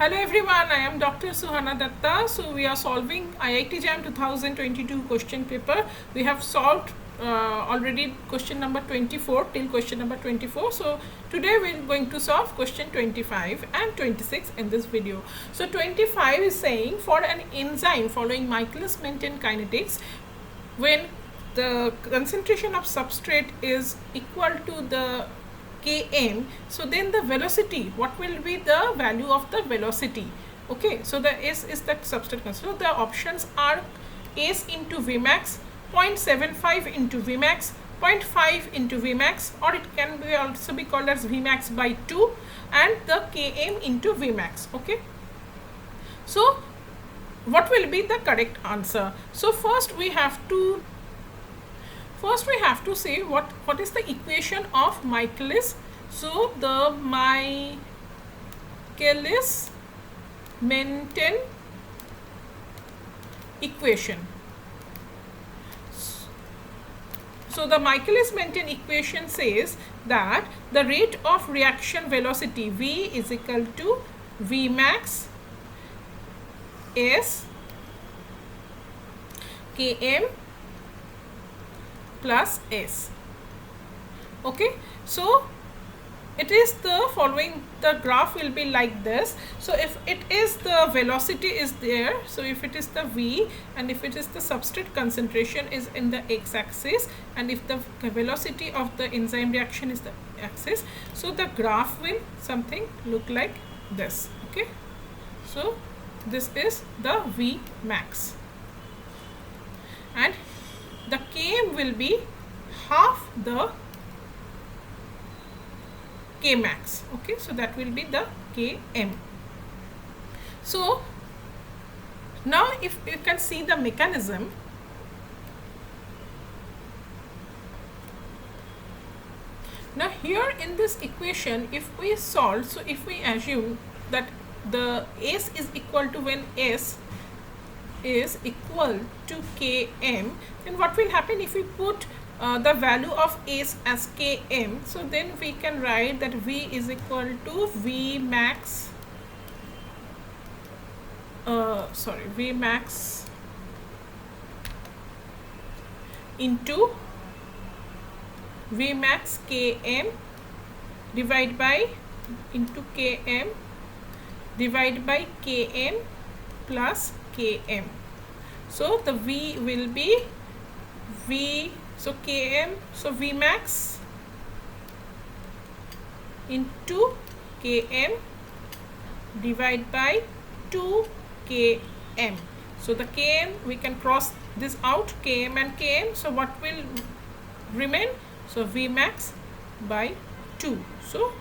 Hello everyone, I am Dr Suhana Datta. So we are solving IIT JAM 2022 question paper. We have solved already question number 24 till question number 24. So today we are going to solve question 25 and 26 in this video. So 25 is saying for an enzyme following Michaelis-Menten kinetics, when the concentration of substrate is equal to the Km, so then the velocity, what will be the value of the velocity? Okay, so the S is the substrate concentration. So the options are S into Vmax, 0.75 into Vmax, 0.5 into Vmax, or it can be also be called as Vmax by 2, and the Km into Vmax. Okay, so what will be the correct answer? So first we have to say what is the equation of Michaelis. So the Michaelis-Menten equation. So the Michaelis-Menten equation says that the rate of reaction velocity V is equal to Vmax S Km plus S. Okay, so it is the following, the graph will be like this. So if it is the velocity is there, so if it is the V and if it is the substrate concentration is in the x-axis, and if the velocity of the enzyme reaction is the axis, so the graph will something look like this. Okay, so this is the V max, and the Km will be half the K max. Okay, so that will be the Km. So now if you can see the mechanism, now here in this equation, if we solve, so if we assume that the S is equal to, when S is equal to Km, then what will happen if we put the value of S as Km? So then we can write that V is equal to Vmax Vmax into Vmax Km divided by into Km divided by Km plus Km. So the V will be V, so Km, so Vmax into Km divided by 2 Km. So the Km, we can cross this out, Km and Km. So what will remain? So Vmax by 2, so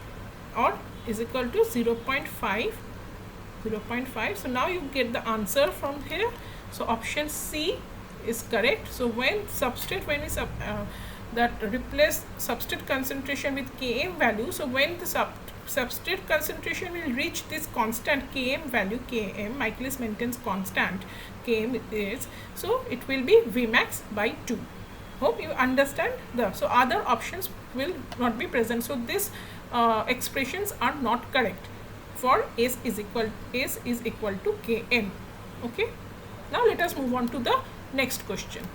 or is equal to 0.5. So now you get the answer from here. So option C is correct. So when substrate, when is that replace substrate concentration with Km value, so when the substrate concentration will reach this constant Km value, Km, Michaelis-Menten's constant Km is, so it will be Vmax by 2. Hope you understand. So other options will not be present. So these expressions are not correct for S is equal to Km. Okay, now let us move on to the next question.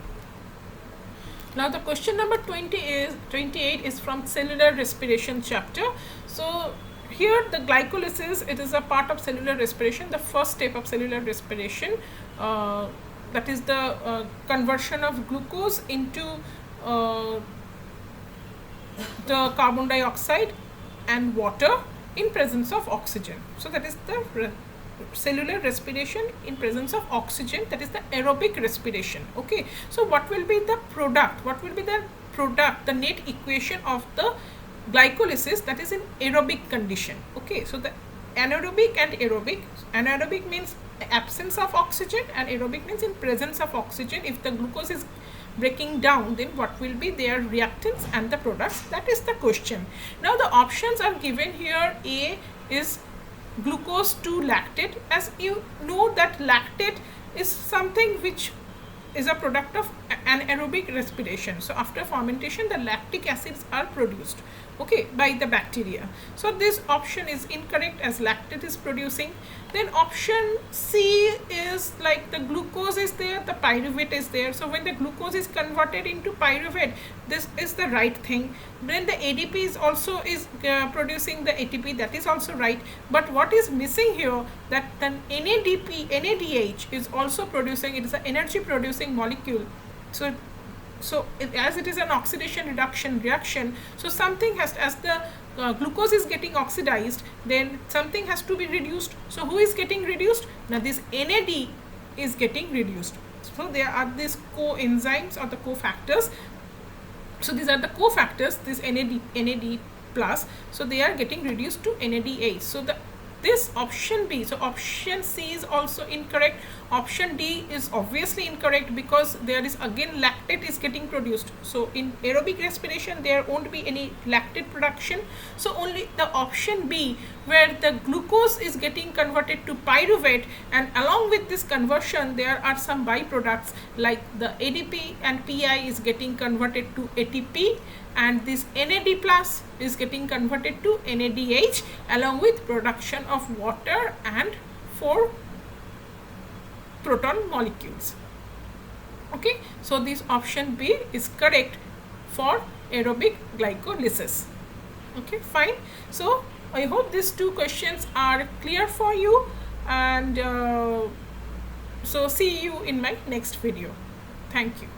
Now the question number 28 is from cellular respiration chapter. So here the glycolysis, it is a part of cellular respiration, the first step of cellular respiration, that is the conversion of glucose into the carbon dioxide and water in presence of oxygen. So that is the cellular respiration in presence of oxygen, that is the aerobic respiration. Okay, so what will be the product, the net equation of the glycolysis, that is in aerobic condition. Okay, so the anaerobic and aerobic, anaerobic means absence of oxygen and aerobic means in presence of oxygen. If the glucose is breaking down, then what will be their reactants and the products? That is the question. Now the options are given here. A is glucose to lactate. As you know that lactate is something which is a product of anaerobic respiration. So after fermentation, the lactic acids are produced. okay, by the bacteria. So this option is incorrect as lactate is producing. Then option C is like the glucose is there, the pyruvate is there. So when the glucose is converted into pyruvate, this is the right thing. Then the ADP is also producing the ATP, that is also right. But what is missing here, that the NADH is also producing, it is an energy producing molecule. So as it is an oxidation reduction reaction, so something has, as the glucose is getting oxidized, then something has to be reduced. So who is getting reduced? Now this NAD is getting reduced. So there are these coenzymes or the cofactors. So these are the cofactors, this NAD plus, so they are getting reduced to NADH. So this option B, so option C is also incorrect. Option D is obviously incorrect because there is again lactate is getting produced. So in aerobic respiration there won't be any lactate production. So only the option B, where the glucose is getting converted to pyruvate, and along with this conversion there are some byproducts like the ADP and PI is getting converted to ATP, and this NAD plus is getting converted to NADH along with production of water and 4 proton molecules. Okay, so this option B is correct for aerobic glycolysis. Okay, fine. So I hope these 2 questions are clear for you, and so see you in my next video. Thank you.